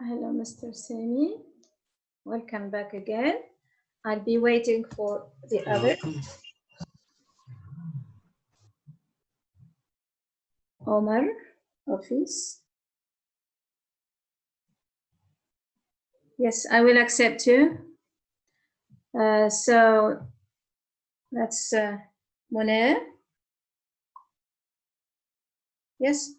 Hello, Mr. Sami. Welcome back again. I'll be waiting for the other. Omar, office. Yes, I will accept you. So that's Monet. Yes.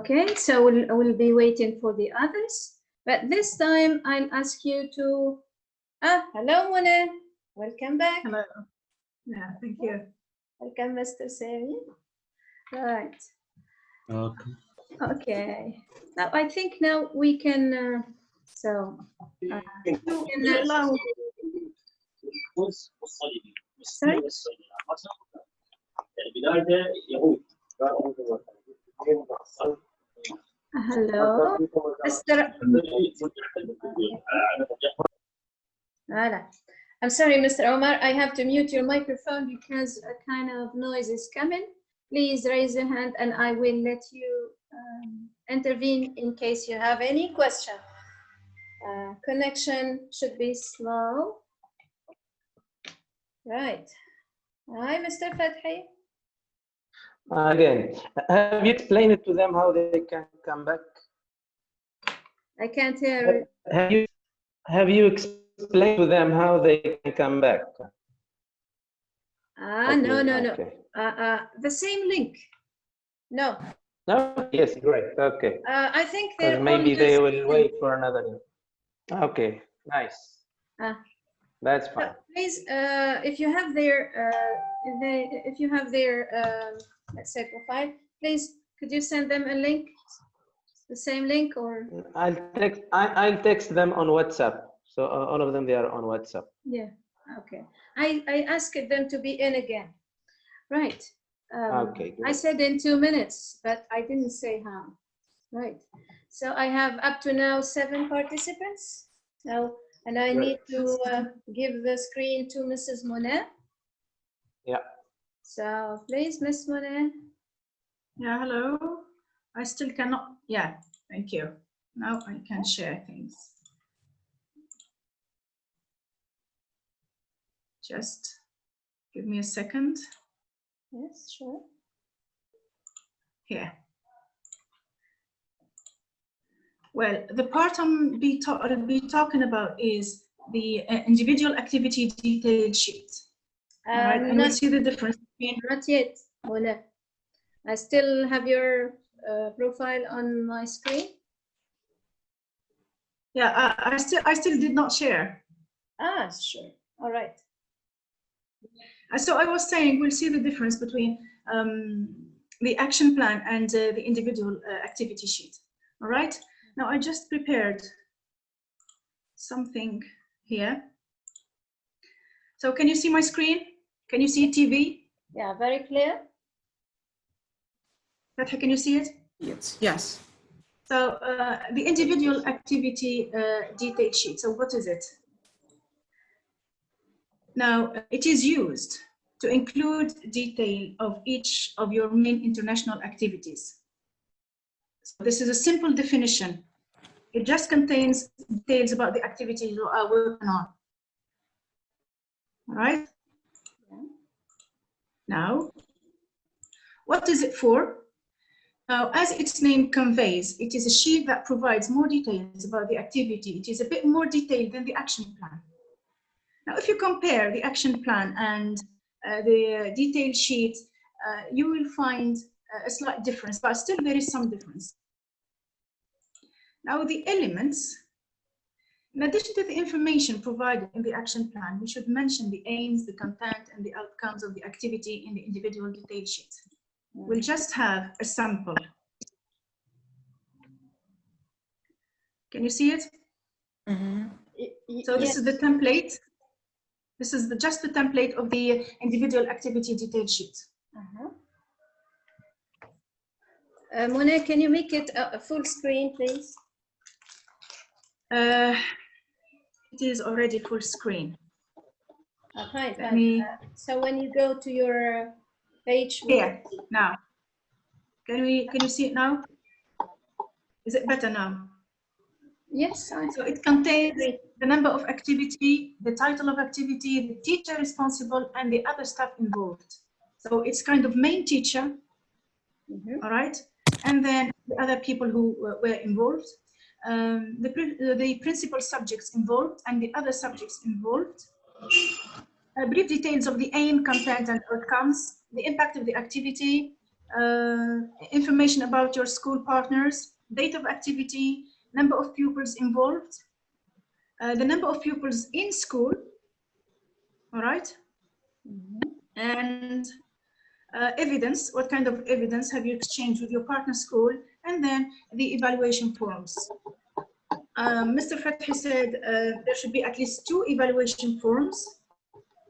Okay, so we'll be waiting for the others. But this time I'll ask you to, hello Monet, welcome back. Hello. Yeah, thank you. Welcome, Mr. Sami. Right. Okay. Okay. Now I think now we can, Sorry? Hello, Mr. I'm sorry, Mr. Omar, I have to mute your microphone because a kind of noise is coming. Please raise your hand and I will let you intervene in case you have any question. Connection should be slow. Right. Hi, Mr. Fathi. Again, have you explained it to them how they can come back? I can't hear. Have you explained to them how they can come back? Okay, no. Okay. The same link. No. No. Yes. Great. Okay. I think they're maybe they will wait for another. Okay. Nice. That's fine. Please, if you have their, let's say profile, please could you send them a link, the same link, or? I'll text them on WhatsApp. So all of them, they are on WhatsApp. Yeah. Okay. I asked them to be in again. Right. Okay. Great. I said in 2 minutes, but I didn't say how. Right. So I have up to now 7 participants. Now. And I need to give the screen to Mrs. Monet. Yeah. So please, Miss Monet. Yeah, hello. I still cannot. Yeah, thank you. Now I can share things. Just give me a second. Yes, sure. Here. Well, the part I'll be talking about is the individual activity detail sheet. All right, and we'll see the difference between. Not yet, Monet. I still have your profile on my screen. Yeah, I still did not share. Sure. All right. So I was saying we'll see the difference between the action plan and the individual activity sheet. All right. Now I just prepared something here. So can you see my screen? Can you see TV? Yeah, very clear. Fatha, can you see it? Yes. Yes. So the individual activity detail sheet. So what is it? Now it is used to include detail of each of your main international activities. So this is a simple definition. It just contains details about the activities you are working on. All right? Yeah. Now, what is it for? Now, as its name conveys, it is a sheet that provides more details about the activity. It is a bit more detailed than the action plan. Now, if you compare the action plan and the detail sheet, you will find a slight difference, but still there is some difference. Now, the elements, in addition to the information provided in the action plan, we should mention the aims, the content, and the outcomes of the activity in the individual detail sheet. We'll just have a sample. Can you see it? Mm-hmm. So this is the template. This is just the template of the individual activity detail sheet. Monet, can you make it a full screen, please? It is already full screen. Fine. So when you go to your Page Here, now. Can you see it now? Is it better now? Yes, So it contains agree. the number of activity, the title of activity, the teacher responsible, and the other staff involved. So it's kind of main teacher, all right? And then the other people who were involved, the principal subjects involved, and the other subjects involved. Brief details of the aim, content, and outcomes, the impact of the activity, information about your school partners, date of activity, number of pupils involved, the number of pupils in school, all right? And evidence, what kind of evidence have you exchanged with your partner school, and then the evaluation forms. Mr. Fathi said there should be at least 2 evaluation forms,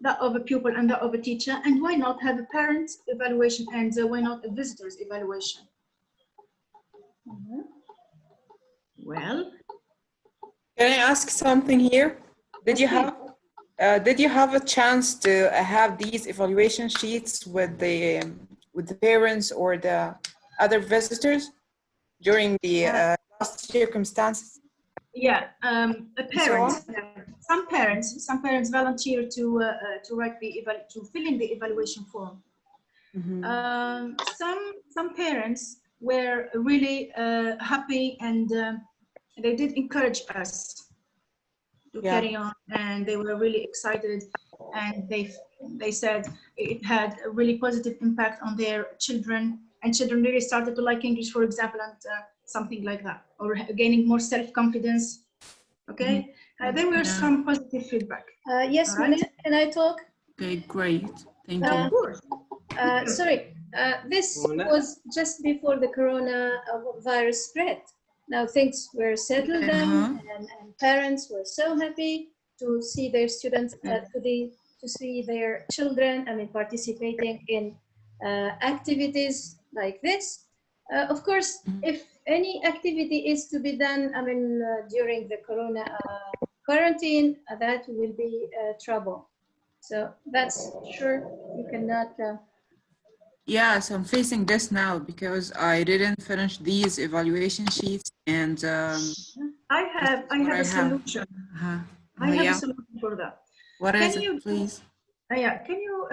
that of a pupil and that of a teacher, and why not have a parent evaluation and why not a visitor's evaluation? Well, Can I ask something here? Did you have a chance to have these evaluation sheets with the parents or the other visitors during the last circumstances? yeah, a parent. Some parents volunteer to write to fill in the evaluation form. Some parents were really happy, and they did encourage us to carry on, and they were really excited, and they said it had a really positive impact on their children, and children really started to like English, for example, and something like that, or gaining more self-confidence. Okay, there were some positive feedback. Yes, right. Monet, can I talk? Okay, great. Thank you. Of course. Sorry, this was just before the coronavirus spread. Now things were settled down, and parents were so happy to see their students, to see their children, participating in activities like this. Of course, if any activity is to be done, during the corona quarantine, that will be trouble. So that's sure you cannot. Yes, I'm facing this now because I didn't finish these evaluation sheets, and I have a solution. I have a solution for that. What is it, please? Can you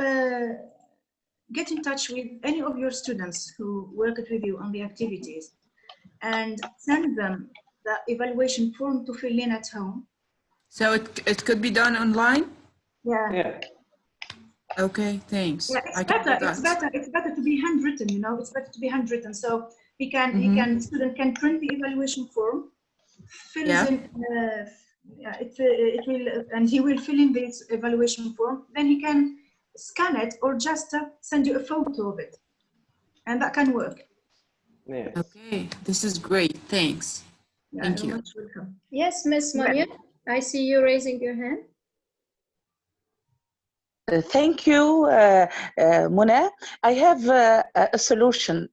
get in touch with any of your students who worked with you on the activities and send them the evaluation form to fill in at home? So it could be done online? Yeah. Okay, thanks. Yeah, it's better to be handwritten, you know, it's better to be handwritten. So the student can print the evaluation form, fills in, it will, and he will fill in this evaluation form, then he can scan it or just send you a photo of it. And that can work. Yes. Okay, this is great, thanks. Yeah, thank you. Much welcome. Yes, Miss Monia, I see you raising your hand. Thank you, Mona. I have a solution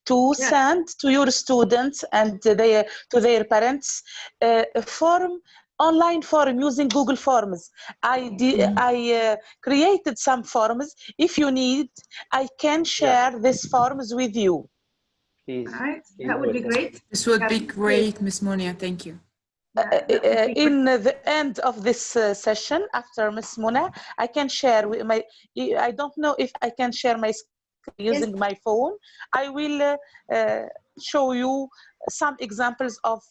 to send to your students and to their parents a online form using Google Forms. I created some forms. If you need, I can share these forms with you. Please. Right. That would be great. This would be great, Miss Monia. Thank you. In the end of this session, after Miss Mona, I can share with I don't know if I can share my screen using my phone. I will show you some examples of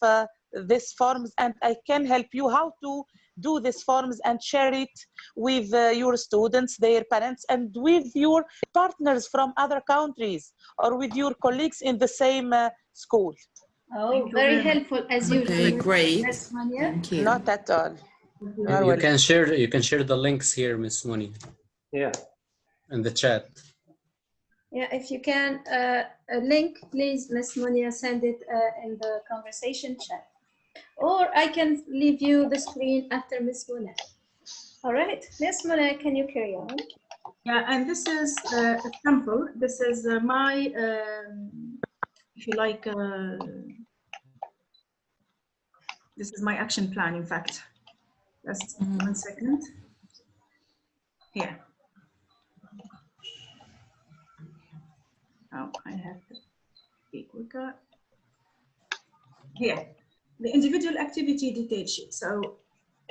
these forms, and I can help you how to do these forms and share it with your students, their parents, and with your partners from other countries or with your colleagues in the same school. Oh, very helpful as usual. Okay, great. Thank you. Not at all. You can share the links here, Miss Moni. Yeah. In the chat. Yeah, if you can a link, please, Miss Monia, send it in the conversation chat. Or I can leave you the screen after Miss Mona. All right, Miss Mona, can you carry on? Yeah, and this is a sample. This is my, if you like, this is my action plan, in fact. Just 1 second. Here. Now I have to be quicker. Here, the individual activity detail sheet. So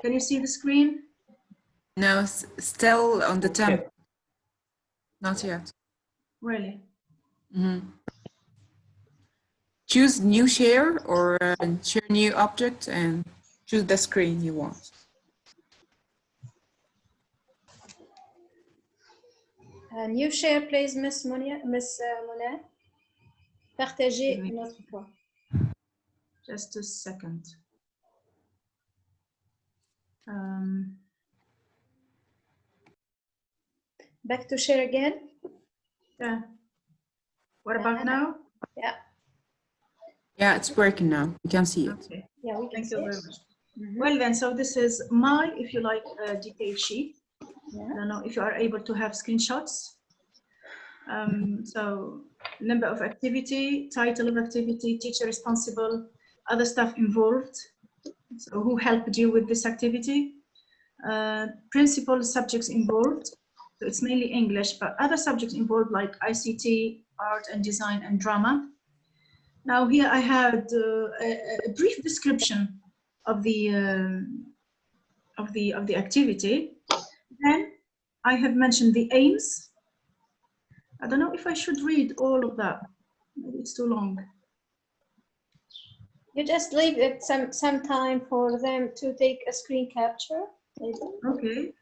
can you see the screen? No, still on the temp. Okay. Not yet. Really? Choose new share or share new object and choose the screen you want. New share, please, Miss Monia. Partager une autre fois. Just a second. Back to share again. Yeah. What about now? Yeah. Yeah, it's working now. You can see it. Okay. Yeah, we can Thank see you it. very much. Well then, so this is my, if you like, detail sheet. Yeah. I don't know if you are able to have screenshots. So number of activity, title of activity, teacher responsible, other stuff involved. So who helped you with this activity? Principal subjects involved. So it's mainly English, but other subjects involved like ICT, art and design and drama. Now here I had a brief description of the activity. Then I have mentioned the aims. I don't know if I should read all of that. Maybe it's too long. You just leave it some time for them to take a screen capture. Maybe. Okay.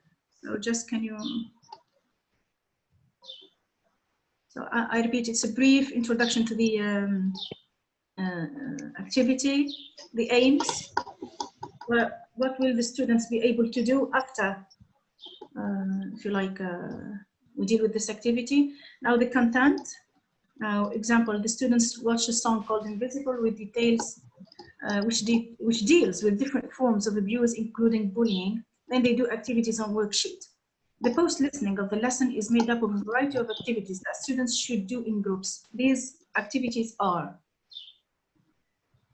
So just can you? So I repeat, it's a brief introduction to the activity, the aims. What will the students be able to do after, if you like, we deal with this activity. Now the content. Now, example, the students watch a song called Invisible with details, which deals with different forms of abuse, including bullying. Then they do activities on worksheet. The post-listening of the lesson is made up of a variety of activities that students should do in groups. These activities are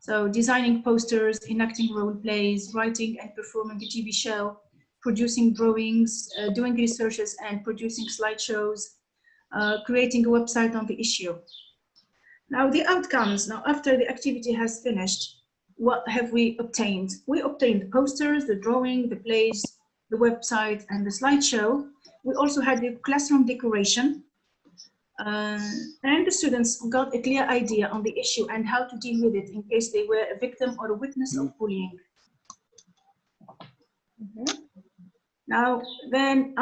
so designing posters, enacting role plays, writing and performing a TV show, producing drawings, doing researches and producing slideshows, creating a website on the issue. Now the outcomes, now after the activity has finished, what have we obtained? We obtained the posters, the drawing, the plays, the website and the slideshow. We also had the classroom decoration. And the students got a clear idea on the issue and how to deal with it in case they were a victim or a witness of bullying. Now, then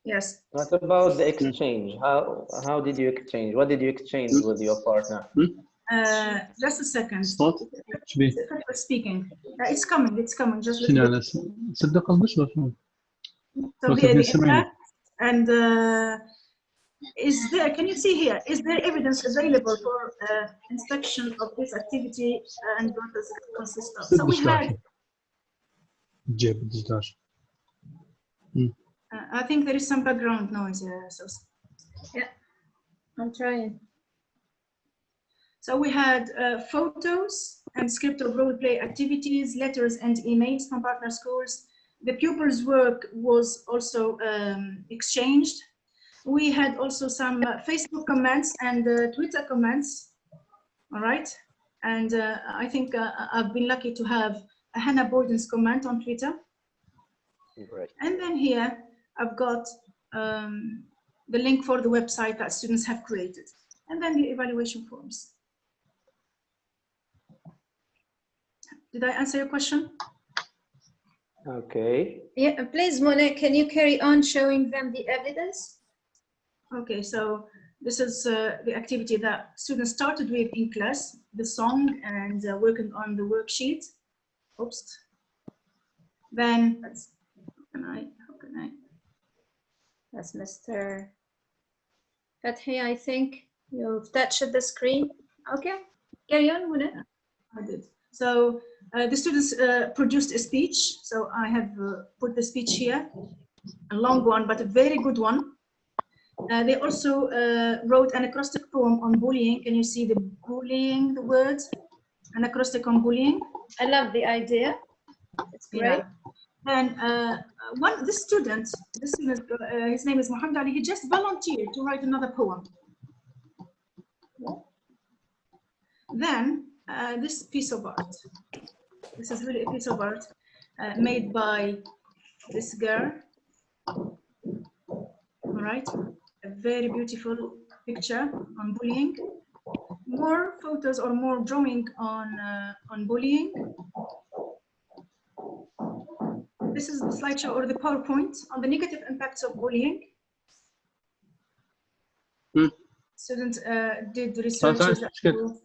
yes. What about the exchange? How did you exchange? What did you exchange with your partner? Just a second. صوت شبيه Speaking. It's coming. Just شنو انا صدق البش ولا شنو؟ so here the impact and is there, can you see here, is there evidence available for inspection of this activity and what does it consist of? So we had جيب 16 I think there is some background noise. So Yeah, I'm trying. So we had photos and script of role play activities, letters and emails from partner schools. The pupils' work was also exchanged. We had also some Facebook comments and Twitter comments, all right? And I think I've been lucky to have a Hannah Boyden's comment on Twitter. Great. And then here, I've got the link for the website that students have created. And then the evaluation forms. Did I answer your question? Okay. Yeah, please, Mona, can you carry on showing them the evidence? Okay, so this is the activity that students started with in class, the song and working on the worksheet. Oops. Then, how can I? That's Mr. Fathi, I think you've touched the screen. Okay, carry on, Mona. I did. So the students produced a speech. So I have put the speech here, a long one, but a very good one. They also wrote an acrostic poem on bullying. Can you see the bullying, the words? An acrostic on bullying. I love the idea. It's great. Yeah. And this student, his name is Muhammad Ali, he just volunteered to write another poem. Then this piece of art. This is really a piece of art made by this girl. All right, a very beautiful picture on bullying. More photos or more drawing on bullying. This is the slideshow or the PowerPoint on the negative impacts of bullying. Students did researches at home.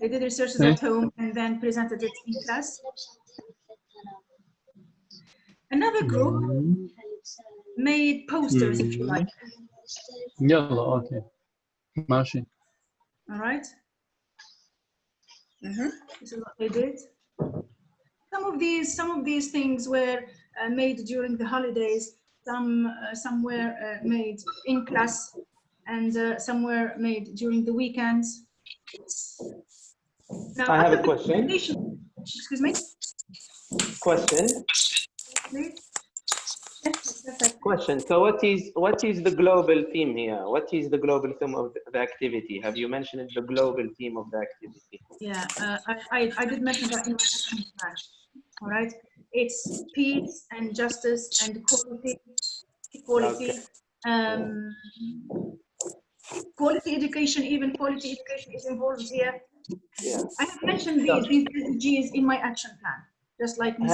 They did researches at home and then presented it in class. Another group made posters, if you like. يلا اوكي ماشي. All right. This is what they did. Some of these things were made during the holidays. Some were made in class, and some were made during the weekends. Now, I have a question. Excuse me. Question. Please. Question. So what is the global theme here? What is the global theme of the activity? Have you mentioned the global theme of the activity? Yeah, I did mention that in my action plan. All right. It's peace and justice and equality. Okay. Quality education, even quality education is involved here. Yeah. I have mentioned these SDGs in my action plan, just like Mrs.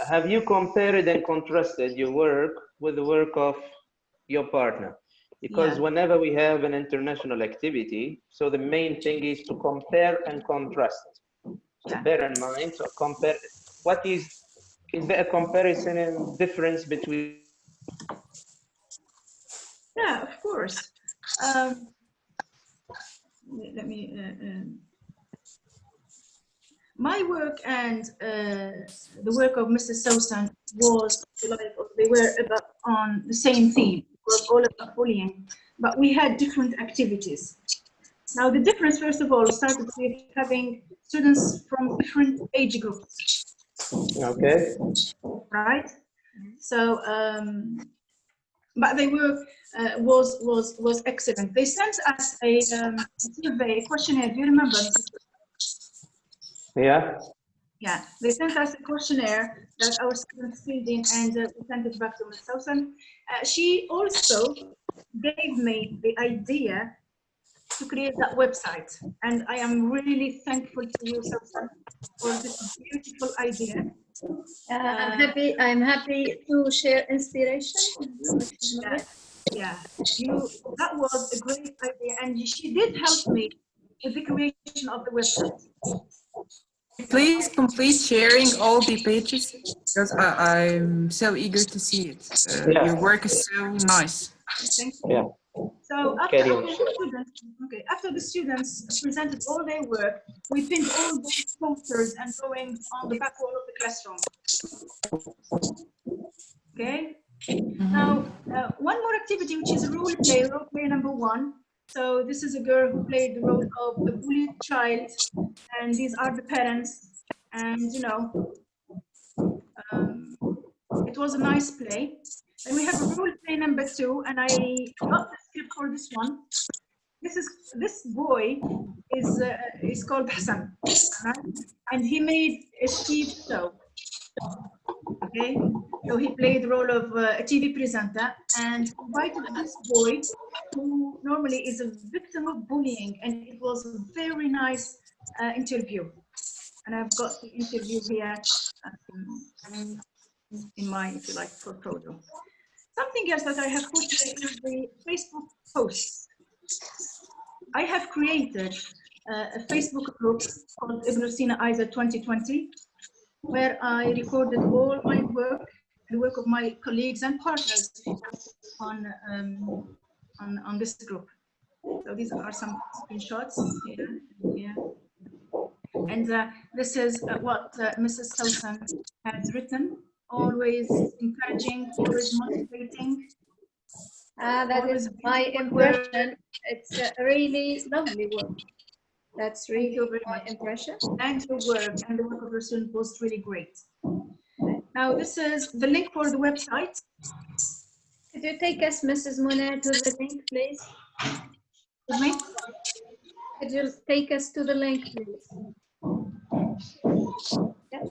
Have you compared and contrasted your work with the work of your partner? Because whenever we have an international activity, so the main thing is to compare and contrast. So bear in mind, so compare. What is there a comparison and difference between? Yeah, of course. Let me. My work and the work of Mrs. Sousan was like they were on the same theme. It was all about bullying, but we had different activities. Now the difference, first of all, started with having students from different age groups. Okay. Right. So, but they were was excellent. They sent us a survey questionnaire. Do you remember? Yeah. Yeah, they sent us a questionnaire that our students filled in, and we sent it back to Ms. Sousan. She also gave me the idea to create that website, and I am really thankful to you, Sousan, for this beautiful idea. I'm happy to share inspiration. Yeah, that was a great idea, and she did help me with the creation of the website. Please complete sharing all the pages because I'm so eager to see it. Your work is so nice. Thank you. Yeah. So after the students presented all their work, we pinned all those posters and drawings on the back wall of the classroom. Okay. Now, one more activity, which is role play number 1. So this is a girl who played the role of a bullied child, and these are the parents. And it was a nice play. And we have a role play number 2, and I got the script for this one. This boy is called Hassan, right? And he made a sheep show. Okay, so he played the role of a TV presenter and invited this boy who normally is a victim of bullying, and it was a very nice interview. And I've got the interview here in my, if you like, portfolio. Something else that I have put here is the Facebook posts. I have created a Facebook group called Ibn Sina Aiza 2020, where I recorded all my work, the work of my colleagues and partners on this group. So these are some screenshots here. And this is what Mrs. Sousan has written, always encouraging, always motivating. That is my impression. It's a really lovely work. That's really my impression. And your work and the work of your student was really great. Now this is the link for the website. Could you take us, Mrs. Mona, to the link, please? With me? Could you take us to the link, please?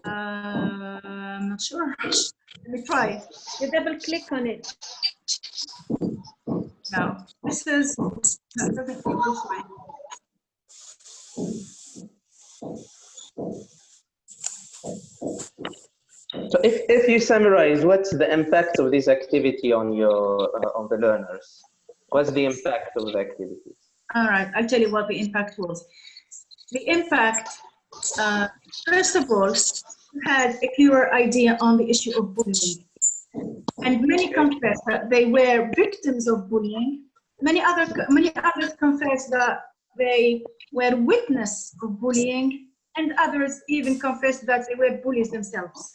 I'm not sure. Let me try. You double click on it. No, this is, no, it doesn't work this way. So if you summarize, what's the impact of this activity on your on the learners? What's the impact of the activities? All right, I'll tell you what the impact was. The impact, first of all, had a clearer idea on the issue of bullying. And many confess that they were victims of bullying. Many others confess that they were witness of bullying, and others even confess that they were bullies themselves.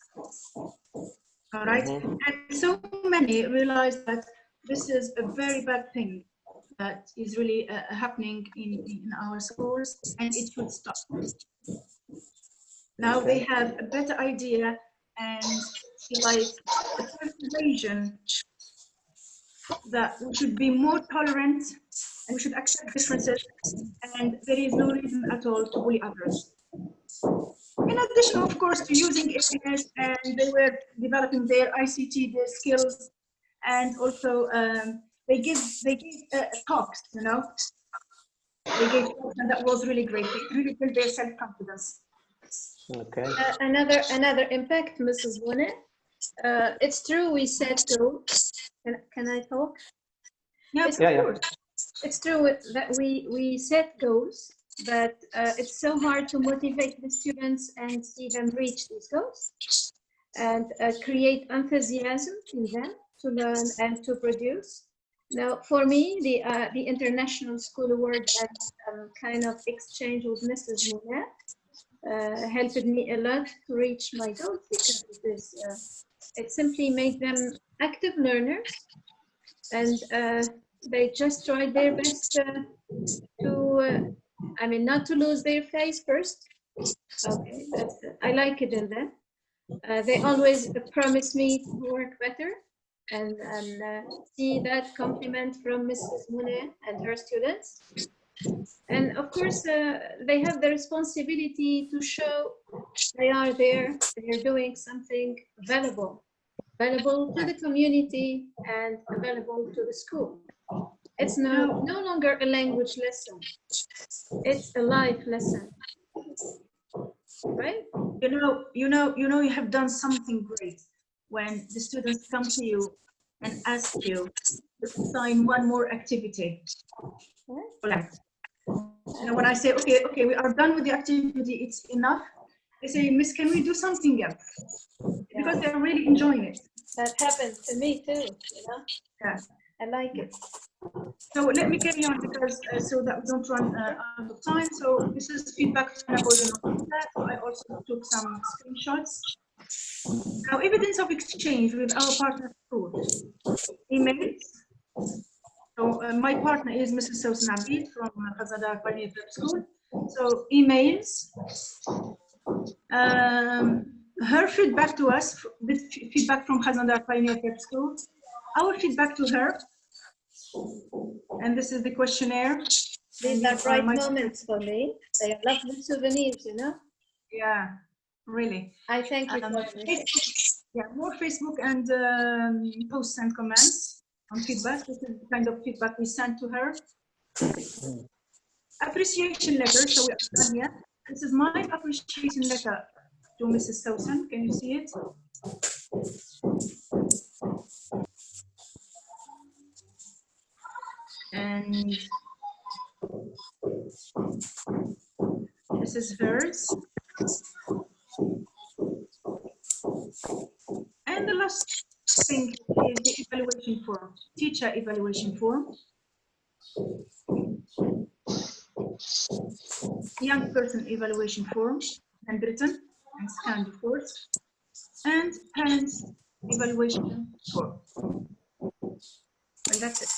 All right, and so many realize that this is a very bad thing that is really happening in our schools, and it should stop. Now they have a better idea and like a persuasion that we should be more tolerant and we should accept differences, and there is no reason at all to bully others. In addition, of course, to using internet, and they were developing their ICT, their skills, and also they give talks, you know. They gave talks, and that was really great. They really built their self-confidence. Okay. Another impact, Mrs. Wone. It's true we set goals. Can I talk? Yeah, Yeah. It's true that we set goals, but it's so hard to motivate the students and see them reach these goals and create enthusiasm in them to learn and to produce. Now, for me, the International School Award and kind of exchange with Mrs. Mouna helped me a lot to reach my goals, because it simply made them active learners, and they just tried their best to, I mean, not to lose their face first. Okay, I like it in them. They always promise me to work better, and see that compliment from Mrs. Mouna and her students. And of course, they have the responsibility to show they are there, they're doing something valuable to the community and valuable to the school. It's no longer a language lesson. It's a life lesson, right? You have done something great when the students come to you and ask you to assign one more activity. Right. You know, when I say, okay, we are done with the activity, it's enough. They say, Miss, can we do something else? Because they're really enjoying it. That happened to me too, you know? Yeah. I like it. So let me carry on, because so that we don't run out of time. So this is feedback from that. So I also took some screenshots. Now, evidence of exchange with our partner school. Emails. So my partner is Mrs. Sousan Abid from Khazadar Pioneer Prep School. So emails. Her feedback to us, with feedback from Khazadar Pioneer Prep School. Our feedback to her. And this is the questionnaire. These are bright moments for me. They are lovely souvenirs, you know? Yeah, really. I thank you for this. Yeah, more Facebook and posts and comments on feedback. This is the kind of feedback we sent to her. Appreciation letter. So we are done here. This is my appreciation letter to Mrs. Sousan. Can you see it? And this is hers. And the last thing is the evaluation form, teacher evaluation form. Young person evaluation form, handwritten and scanned, of course. And parents evaluation form. Well, that's it.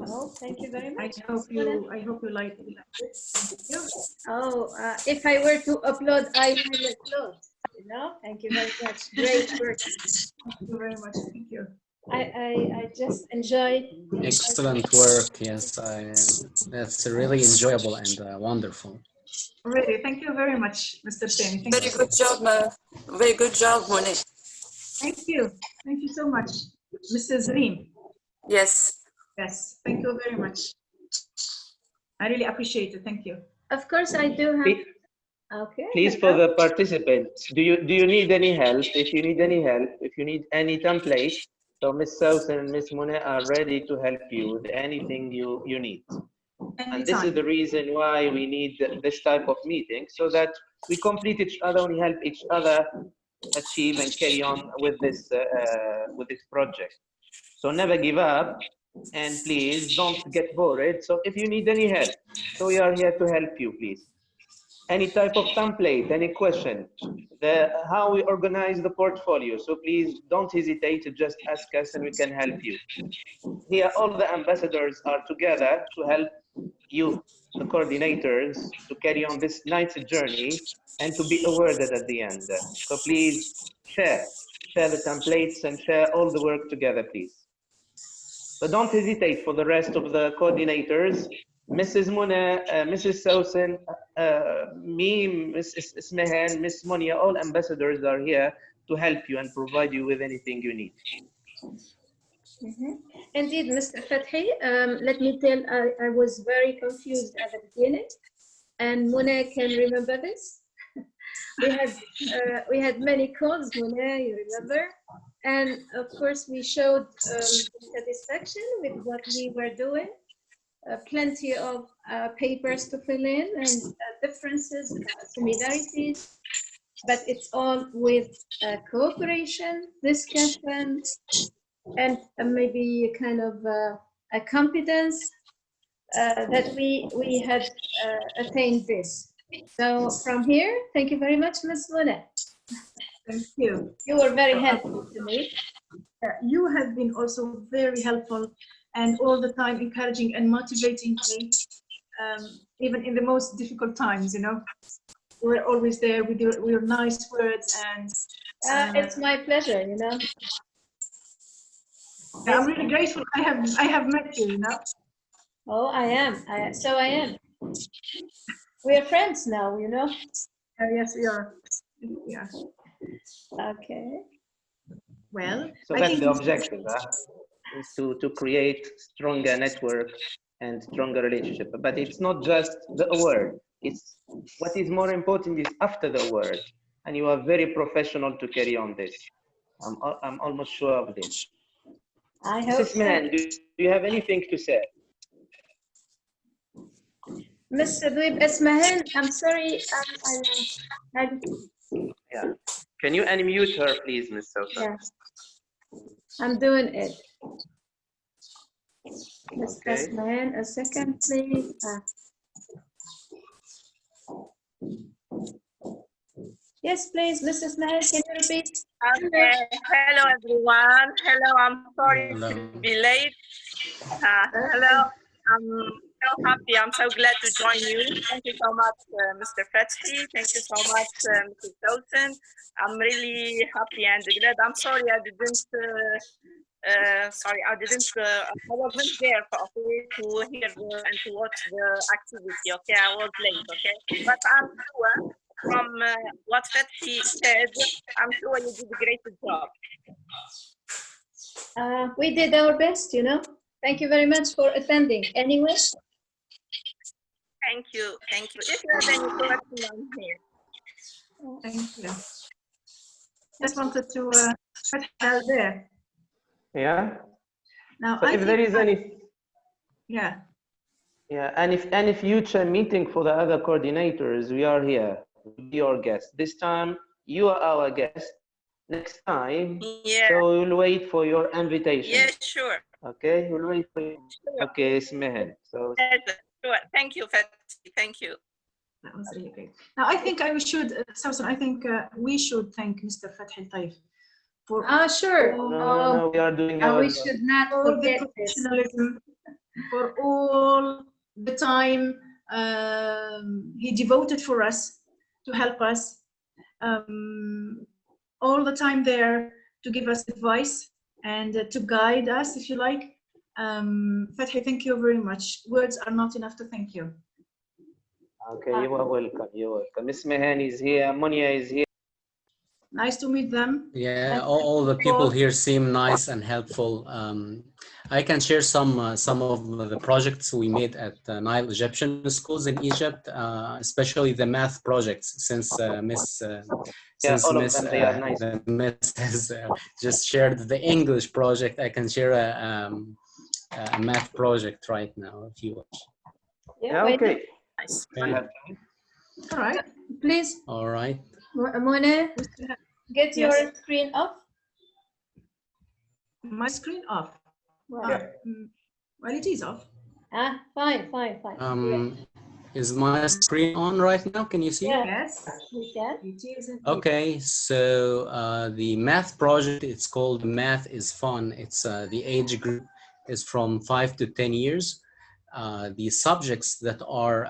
Oh, thank you very much. I hope you like it. Thank you. Oh, if I were to upload, I will upload. You know, thank you very much. Great work. Thank you very much. Thank you. I just enjoyed. Excellent work. Yes, that's really enjoyable and wonderful. Really, thank you very much, Mr. Sami. Thank Very you. good job, very good job, Monet. Thank you. Thank you so much, Mrs. Reem. Yes. Yes, thank you very much. I really appreciate it. Thank you. Of course, I do have. Okay. Please, for the participants, do you need any help? If you need any help, if you need any template, so Miss Sousan and Miss Monet are ready to help you with anything you need. And this is the reason why we need this type of meeting, so that we complete each other, we help each other achieve and carry on with this project. So never give up, and please don't get bored. So if you need any help, so we are here to help you, please. Any type of template, any question, how we organize the portfolio. So please don't hesitate to just ask us and we can help you. Here, all the ambassadors are together to help you, the coordinators, to carry on this nice journey and to be awarded at the end. So please share the templates and share all the work together, please. So don't hesitate for the rest of the coordinators, Mrs. Muna, Mrs. Sousan, me, Mrs. Ismahan, Miss Monia, all ambassadors are here to help you and provide you with anything you need. Indeed, Mr. Fathi, let me tell, I was very confused at the beginning, and Muna can remember this. We had many calls, Muna, you remember? And of course, we showed satisfaction with what we were doing. Plenty of papers to fill in and differences, similarities, but it's all with cooperation, discussion, and maybe a kind of a competence that we had attained this. So from here, thank you very much, Ms. Muna. Thank you. You were very helpful to me. You have been also very helpful and all the time encouraging and motivating me, even in the most difficult times, you know. We're always there with your nice words and... It's my pleasure, you know. I'm really grateful I have met you, you know. Oh, I am. So I am. We are friends now, you know. Yes, we are. Yeah. Okay. Well, so that's the objective, is to create stronger network and stronger relationship. But it's not just the award. It's what is more important is after the award, and you are very professional to carry on this. I'm almost sure of this. I hope Mrs. Mahan, do you have anything to say? Ms. Dweeb Ismahan, I'm sorry. Yeah. Can you unmute her, please, Ms. Sousan? Yeah. I'm doing it. Ms. Ismahan, a second, please. Yes, please, Mrs. Ismahan, can you repeat? Okay. Hello, everyone. Hello, I'm sorry to be late. Hello, I'm so happy. I'm so glad to join you. Thank you so much, Mr. Fathi. Thank you so much, Mrs. Sousan. I'm really happy and glad. I'm sorry I didn't. I wasn't there to hear and to watch the activity. Okay, I was late. Okay, but I'm sure from what Fathi said, I'm sure you did a great job. We did our best, you know. Thank you very much for attending. Anyway. Thank you. Thank you. If you have any questions, I'm here. Thank you. Just wanted to put out there. Yeah. Now, so if there is any future meeting for the other coordinators, we are here to be your guest. This time you are our guest. Next time, so we'll wait for your invitation. Yeah, sure. Okay, we'll wait for you. Sure. Okay, Ismahan. So sure. Thank you, Fathi. Thank you. That was really great. Now, I think Sousan, I think we should thank Mr. Fathi Al-Taif for... sure. No, we are doing our... We should not forget the professionalism, for all the time he devoted for us, to help us, all the time there to give us advice, and to guide us, if you like. Fathi, thank you very much. Words are not enough to thank you. Okay, you are welcome. You're welcome. Miss Mehani is here. Monia is here. Nice to meet them. Yeah, all the people here seem nice and helpful. I can share some of the projects we made at Nile Egyptian schools in Egypt, especially the math projects, since Yeah, all of them, they are nice. the Miss has just shared the English project. I can share a math project right now if you wish. Yeah, okay. Nice. Okay. All right. Please, All right. Mona, get your screen off. My screen off. Well, Well, it is off. fine. Is my screen on right now? Can you see? Yeah. Yes, We can. it is. Okay, so the math project, it's called Math is Fun. It's the age group is from 5 to 10 years. The subjects that are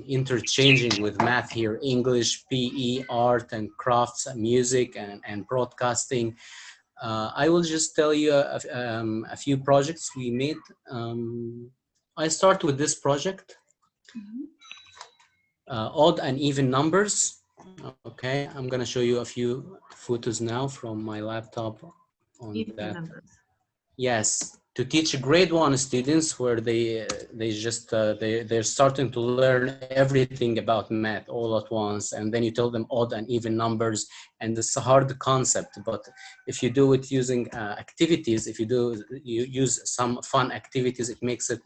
interchanging with math here: English, PE, art and crafts, music and broadcasting. I will just tell you a few projects we made. I start with this project, odd and even numbers. Okay, I'm gonna show you a few photos now from my laptop on Even that. numbers. Yes, to teach grade 1 students where they're starting to learn everything about math all at once, and then you tell them odd and even numbers, and it's a hard concept. But if you do it using activities, if you use some fun activities, it makes it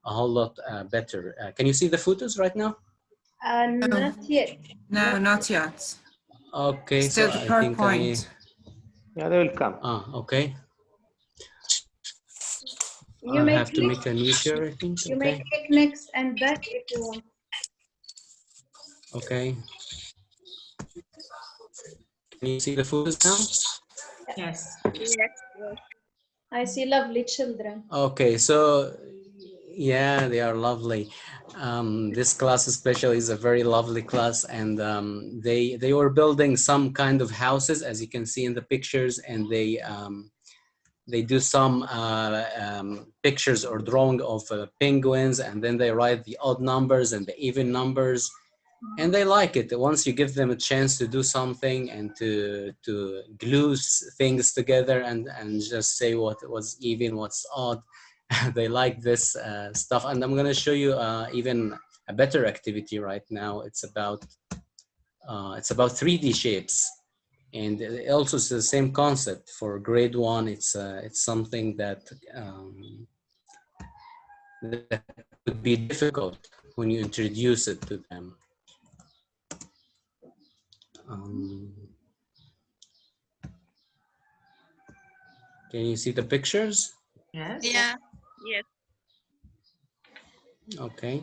a whole lot better. Can you see the photos right now? Not yet. No, not yet. Okay, Still so the I think PowerPoint. Yeah, they will come. okay. You I may have to click, make a new share, I think. you may Okay. click next and back if you want. Okay. Can you see the photos now? Yes. I see lovely children. Okay, so yeah, they are lovely. This class especially is a very lovely class, and they were building some kind of houses, as you can see in the pictures, and they do some pictures or drawing of penguins, and then they write the odd numbers and the even numbers. And they like it. Once you give them a chance to do something and to glue things together and just say what was even, what's odd, they like this stuff. And I'm gonna show you even a better activity right now. It's about 3D shapes, and it also is the same concept for grade 1. It's something that that would be difficult when you introduce it to them. Can you see the pictures? Yes. Yeah. Yes. Okay.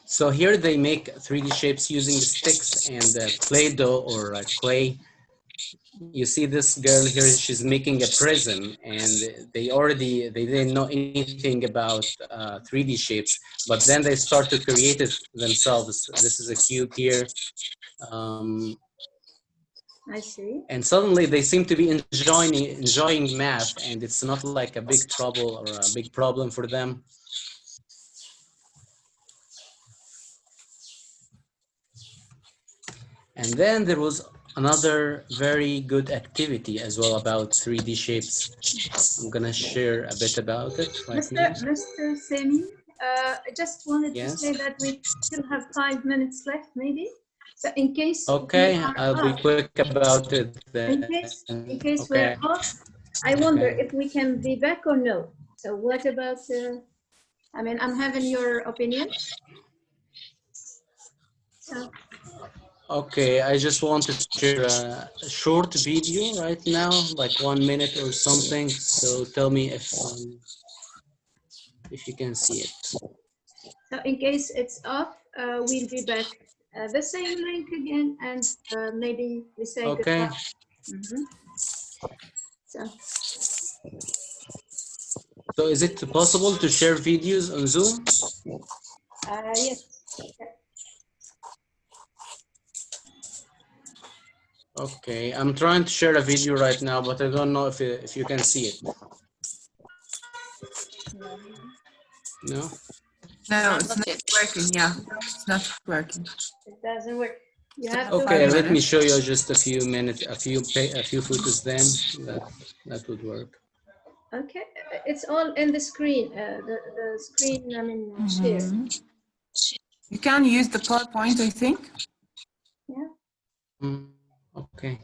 So here they make 3D shapes using sticks and Play-Doh or clay. You see this girl here, she's making a prism, and they didn't know anything about 3D shapes, but then they start to create it themselves. This is a cube here. I see. And suddenly they seem to be enjoying math, and it's not like a big trouble or a big problem for them. And then there was another very good activity as well about 3D shapes. I'm gonna share a bit about it right now. Mr. Sami, I just wanted to Yes. say that we still have 5 minutes left, maybe. So in case Okay, we are I'll be off, quick about it then. in case Okay. we're off, I wonder Okay. if we can be back or no. So what about, I mean, I'm having your opinion. So. Okay, I just wanted to share a short video right now, like 1 minute or something. So tell me if you can see it. So in case it's off, we'll be back. The same link again, and maybe we say Okay. goodbye. So is it possible to share videos on Zoom? Yes. Okay, I'm trying to share a video right now, but I don't know if you can see it. No? No, it's not working. Yeah, it's not working. It doesn't work. You have Okay, to. let me show you just a few minutes, a few photos. Then that would work. Okay, it's all in the screen. The screen. I mean, share. You can use the PowerPoint, I think. Yeah. Okay.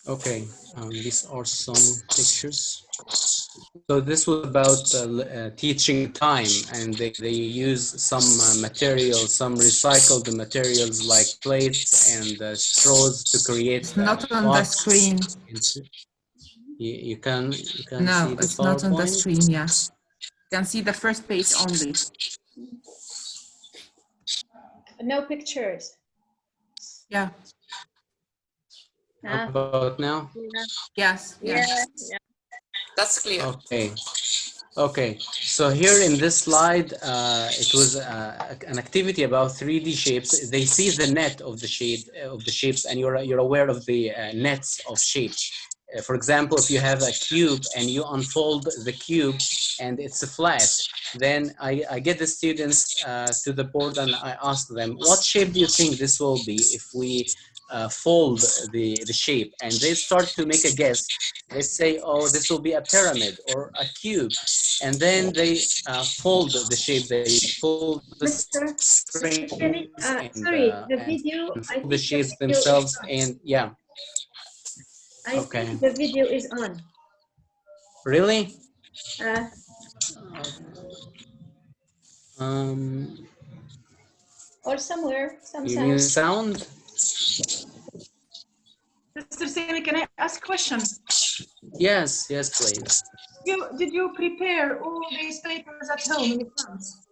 Okay, these are some pictures. So this was about teaching time, and they use some materials, some recycled materials like plates and straws to create It's not on the box. screen. You can No, see the it's not on the PowerPoint. screen. Yeah, you can see the first page only. No pictures. Yeah. How about now? Yes. Yeah. That's clear. Okay. Okay, so here in this slide, it was an activity about 3D shapes. They see the net of the shapes, and you're aware of the nets of shapes. For example, if you have a cube and you unfold the cube and it's flat, then I get the students to the board and I ask them, what shape do you think this will be if we fold the shape? And they start to make a guess. They say, oh, this will be a pyramid or a cube. And then they fold the shape. They pull the strings Sorry, the and video. I fold the think the shapes video is themselves. on. And yeah. I Okay. think the video is on. Really? Or somewhere, some You sound. mean sound? Mr. Sami, can I ask a question? Yes, yes, please. Did you prepare all these papers at home in advance?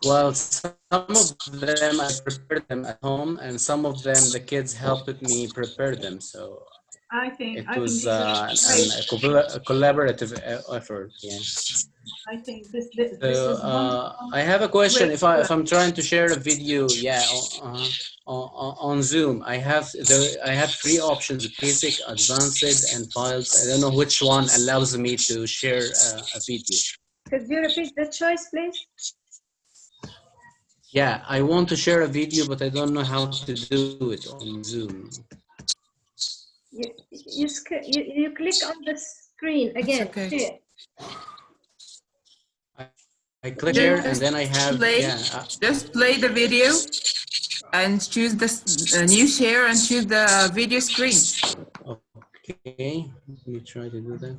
Well, some of them I prepared them at home, and some of them the kids helped me prepare them. So it was a collaborative effort. Yeah. I think this So is wonderful. I have a question. Great. If I'm trying to share a video, yeah, on Zoom, I have three options: basic, advanced, and files. I don't know which one allows me to share a video. Could you repeat the choice, please? Yeah, I want to share a video, but I don't know how to do it on Zoom. You click on the screen again. Okay. Share. I click here, and then I have just play the video and choose the new share and choose the video screen. Okay, let me try to do that.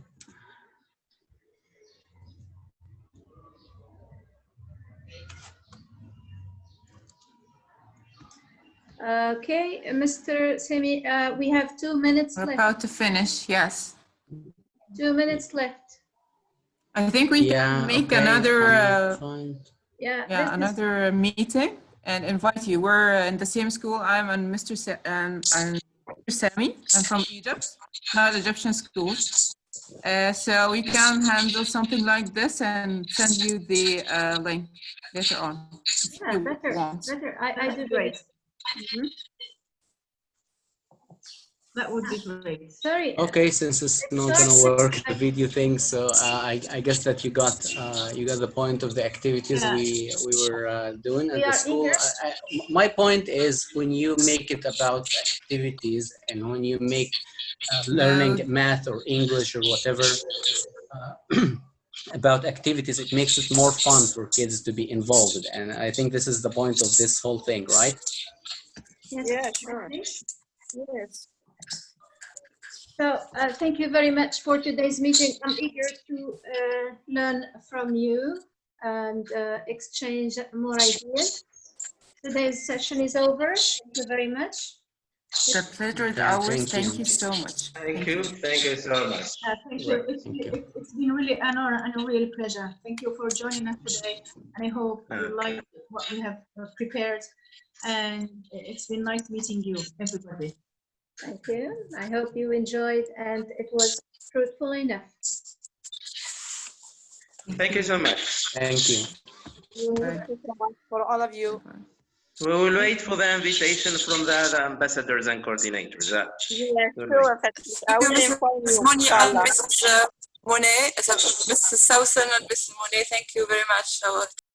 Okay, Mr. Sami, we have 2 minutes left. We're about to finish, yes. 2 minutes left. I think we can make another another meeting and invite you. We're in the same school. I'm and Mr. Sami. I'm from Egypt, not Egyptian school. So we can handle something like this and send you the link later on. Yeah, better. I do great. That would be great. Sorry. Okay, since it's not gonna work the video thing, so I guess that you got the point of the activities we were doing at the school. My point is when you make it about activities and when you make learning math or English or whatever about activities, it makes it more fun for kids to be involved. And I think this is the point of this whole thing, right? Yes. Yeah, sure. Yes. So thank you very much for today's meeting. I'm eager to learn from you and exchange more ideas. Today's session is over. Thank you very much. The pleasure is ours. Thank you so much. Thank you. Thank you so much. Thank you. It's been really an honor and a real pleasure. Thank you for joining us today. And I hope you like what we have prepared. And it's been nice meeting you, everybody. Thank you. I hope you enjoyed and it was fruitful enough. Thank you so much. Thank you. Thank you so much for all of you. We will wait for the invitation from the other ambassadors and coordinators. Yes, We'll sure, wait. Fatih. I will inform you, Monia and inshallah. Mrs. Monet, Mrs. Sousan and Mrs. Monet, thank you very much. So